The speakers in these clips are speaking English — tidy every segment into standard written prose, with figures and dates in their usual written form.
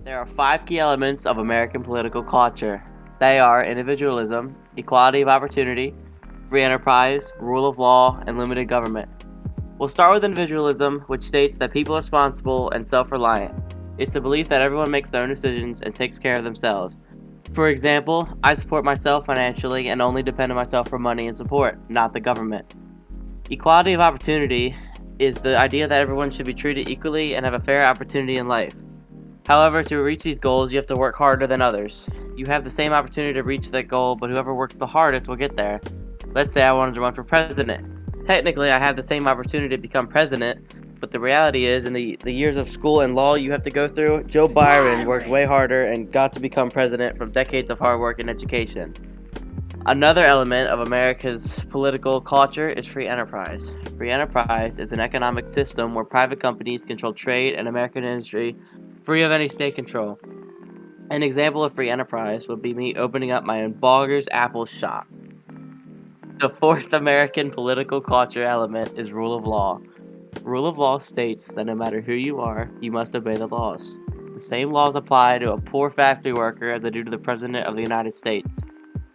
There are five key elements of American political culture. They are individualism, equality of opportunity, free enterprise, rule of law, and limited government. We'll start with individualism, which states that people are responsible and self reliant. It's the belief that everyone makes their own decisions and takes care of themselves. For example, I support myself financially and only depend on myself for money and support, not the government. Equality of opportunity is the idea that everyone should be treated equally and have a fair opportunity in life. However, to reach these goals, you have to work harder than others. You have the same opportunity to reach that goal, but whoever works the hardest will get there. Let's say I wanted to run for president. Technically, I have the same opportunity to become president, but the reality is, in the years of school and law you have to go through, Joe Byron worked way harder and got to become president from decades of hard work and education. Another element of America's political culture is free enterprise. Free enterprise is an economic system where private companies control trade and American industry free of any state control. An example of free enterprise would be me opening up my own Bogger's Apple shop. The fourth American political culture element is rule of law. Rule of law states that no matter who you are, you must obey the laws. The same laws apply to a poor factory worker as they do to the President of the United States.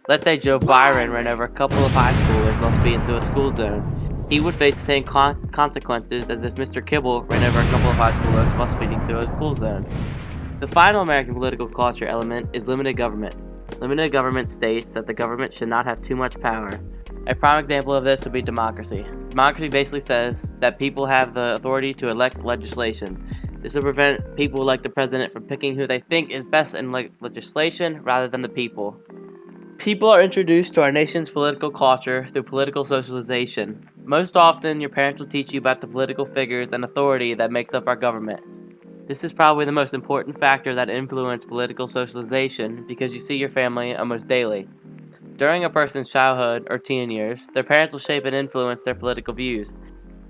Let's say Joe Byron ran over a couple of high schoolers while speeding through a school zone. He would face the same consequences as if Mr. Kibble ran over a couple of high schoolers while speeding through a school zone. The final American political culture element is limited government. Limited government states that the government should not have too much power. A prime example of this would be democracy. Democracy basically says that people have the authority to elect legislation. This will prevent people like the president from picking who they think is best in legislation rather than the people. People are introduced to our nation's political culture through political socialization. Most often, your parents will teach you about the political figures and authority that makes up our government. This is probably the most important factor that influences political socialization because you see your family almost daily. During a person's childhood or teen years, their parents will shape and influence their political views.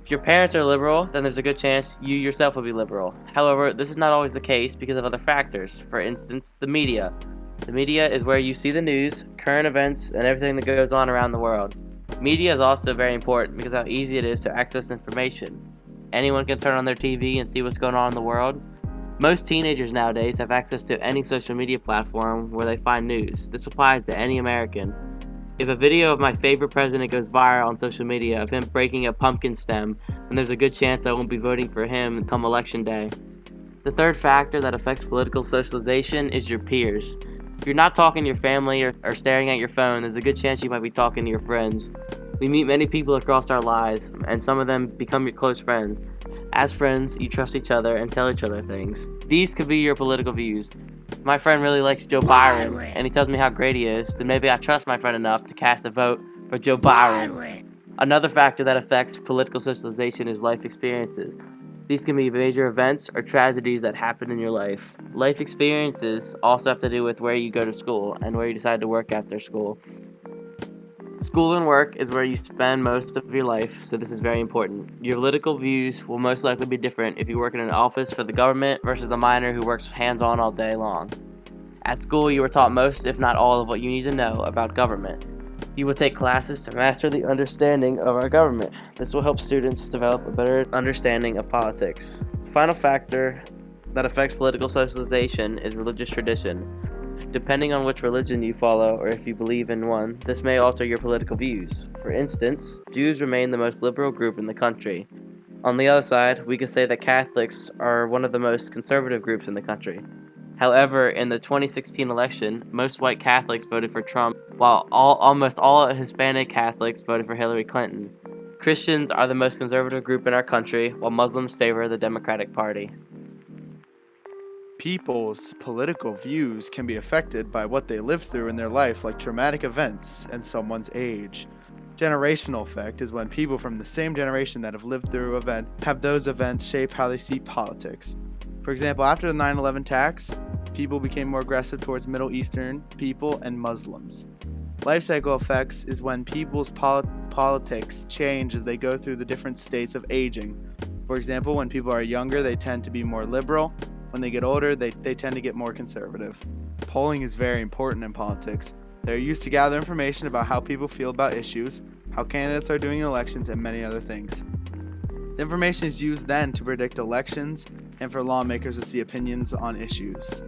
If your parents are liberal, then there's a good chance you yourself will be liberal. However, this is not always the case because of other factors. For instance, the media. The media is where you see the news, current events, and everything that goes on around the world. Media is also very important because of how easy it is to access information. Anyone can turn on their TV and see what's going on in the world. Most teenagers nowadays have access to any social media platform where they find news. This applies to any American. If a video of my favorite president goes viral on social media of him breaking a pumpkin stem, then there's a good chance I won't be voting for him come election day. The third factor that affects political socialization is your peers. If you're not talking to your family or staring at your phone, there's a good chance you might be talking to your friends. We meet many people across our lives, and some of them become your close friends. As friends, you trust each other and tell each other things. These could be your political views. If my friend really likes Joe Byron, and he tells me how great he is, then maybe I trust my friend enough to cast a vote for Joe Byron. Another factor that affects political socialization is life experiences. These can be major events or tragedies that happen in your life. Life experiences also have to do with where you go to school and where you decide to work after school. School and work is where you spend most of your life, so this is very important. Your political views will most likely be different if you work in an office for the government versus a miner who works hands-on all day long. At school, you are taught most, if not all, of what you need to know about government. You will take classes to master the understanding of our government. This will help students develop a better understanding of politics. The final factor that affects political socialization is religious tradition. Depending on which religion you follow or if you believe in one, this may alter your political views. For instance, Jews remain the most liberal group in the country. On the other side, we could say that Catholics are one of the most conservative groups in the country. However, in the 2016 election, most white Catholics voted for Trump, while almost all Hispanic Catholics voted for Hillary Clinton. Christians are the most conservative group in our country, while Muslims favor the Democratic Party. People's political views can be affected by what they live through in their life, like traumatic events and someone's age. Generational effect is when people from the same generation that have lived through events have those events shape how they see politics. For example, after the 9/11 attacks, people became more aggressive towards Middle Eastern people and Muslims. Life cycle effects is when people's politics change as they go through the different states of aging. For example, when people are younger, they tend to be more liberal. When they get older, they tend to get more conservative. Polling is very important in politics. They're used to gather information about how people feel about issues, how candidates are doing in elections, and many other things. The information is used then to predict elections and for lawmakers to see opinions on issues.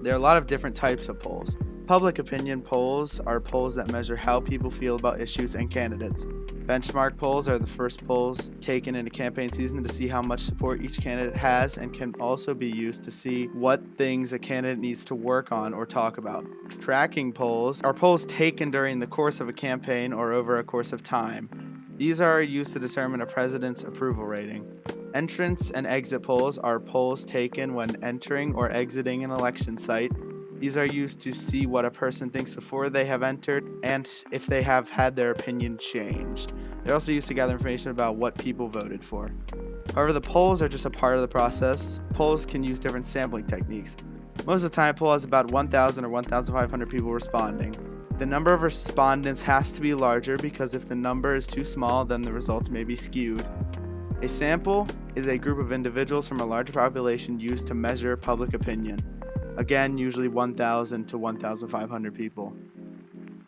There are a lot of different types of polls. Public opinion polls are polls that measure how people feel about issues and candidates. Benchmark polls are the first polls taken in a campaign season to see how much support each candidate has and can also be used to see what things a candidate needs to work on or talk about. Tracking polls are polls taken during the course of a campaign or over a course of time. These are used to determine a president's approval rating. Entrance and exit polls are polls taken when entering or exiting an election site. These are used to see what a person thinks before they have entered and if they have had their opinion changed. They're also used to gather information about what people voted for. However, the polls are just a part of the process. Polls can use different sampling techniques. Most of the time, a poll has about 1,000 or 1,500 people responding. The number of respondents has to be larger because if the number is too small, then the results may be skewed. A sample is a group of individuals from a larger population used to measure public opinion. Again, usually 1,000 to 1,500 people.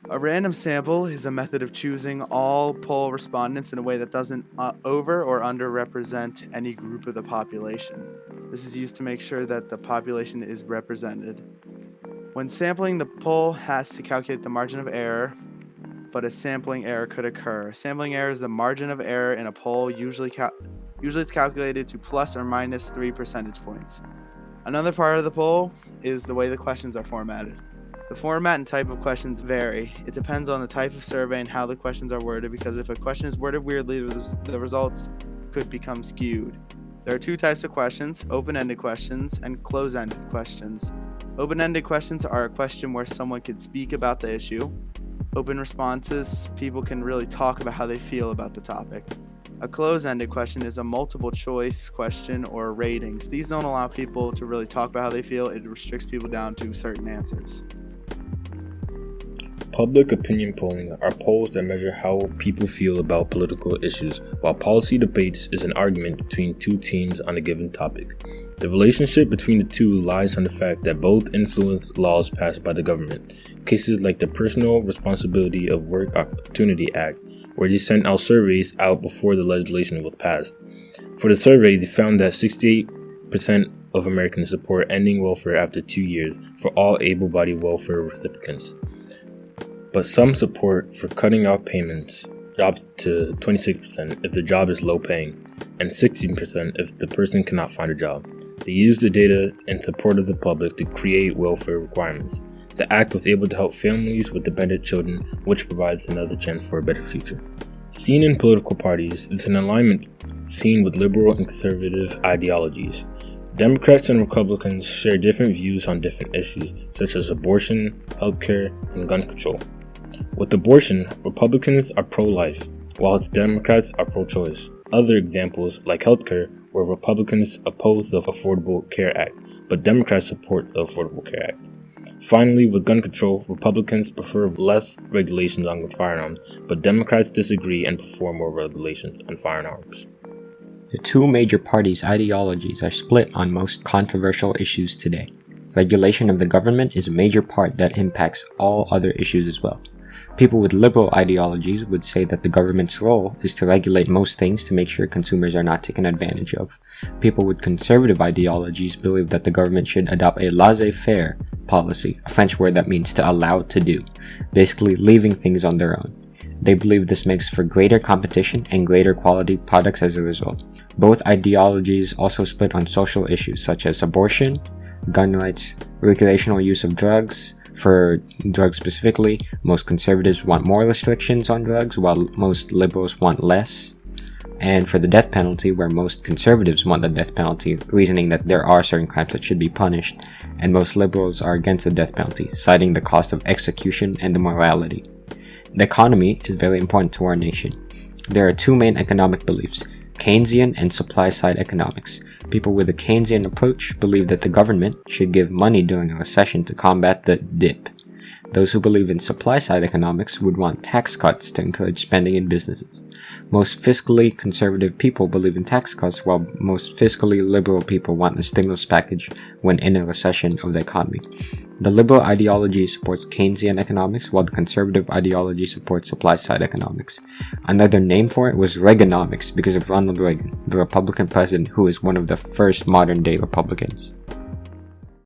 A random sample is a method of choosing all poll respondents in a way that doesn't over or underrepresent any group of the population. This is used to make sure that the population is represented. When sampling, the poll has to calculate the margin of error, but a sampling error could occur. Sampling error is the margin of error in a poll. Usually it's calculated to plus or minus 3 percentage points. Another part of the poll is the way the questions are formatted. The format and type of questions vary. It depends on the type of survey and how the questions are worded, because if a question is worded weirdly, the results could become skewed. There are two types of questions: open-ended questions and close-ended questions. Open-ended questions are a question where someone could speak about the issue. Open responses, people can really talk about how they feel about the topic. A close-ended question is a multiple choice question or ratings. These don't allow people to really talk about how they feel. It restricts people down to certain answers. Public opinion polling are polls that measure how people feel about political issues, while policy debates is an argument between two teams on a given topic. The relationship between the two lies on the fact that both influence laws passed by the government. Cases like the Personal Responsibility of Work Opportunity Act, where they sent out surveys out before the legislation was passed. For the survey, they found that 68% of Americans support ending welfare after 2 years for all able-bodied welfare recipients. But some support for cutting off payments drops to 26% if the job is low paying, and 16% if the person cannot find a job. They used the data in support of the public to create welfare requirements. The act was able to help families with dependent children, which provides another chance for a better future. Seen in political parties, it's an alignment seen with liberal and conservative ideologies. Democrats and Republicans share different views on different issues, such as abortion, healthcare, and gun control. With abortion, Republicans are pro-life, while Democrats are pro-choice. Other examples, like healthcare, where Republicans oppose the Affordable Care Act, but Democrats support the Affordable Care Act. Finally, with gun control, Republicans prefer less regulations on firearms, but Democrats disagree and prefer more regulations on firearms. The two major parties' ideologies are split on most controversial issues today. Regulation of the government is a major part that impacts all other issues as well. People with liberal ideologies would say that the government's role is to regulate most things to make sure consumers are not taken advantage of. People with conservative ideologies believe that the government should adopt a laissez-faire policy, a French word that means to allow to do, basically leaving things on their own. They believe this makes for greater competition and greater quality products as a result. Both ideologies also split on social issues such as abortion, gun rights, recreational use of drugs. For drugs specifically, most conservatives want more restrictions on drugs, while most liberals want less. And for the death penalty, where most conservatives want the death penalty, reasoning that there are certain crimes that should be punished, and most liberals are against the death penalty, citing the cost of execution and the morality. The economy is very important to our nation. There are two main economic beliefs: Keynesian and supply-side economics. People with a Keynesian approach believe that the government should give money during a recession to combat the dip. Those who believe in supply-side economics would want tax cuts to encourage spending in businesses. Most fiscally conservative people believe in tax cuts, while most fiscally liberal people want a stimulus package when in a recession of the economy. The liberal ideology supports Keynesian economics, while the conservative ideology supports supply-side economics. Another name for it was Reaganomics because of Ronald Reagan, the Republican president who is one of the first modern-day Republicans.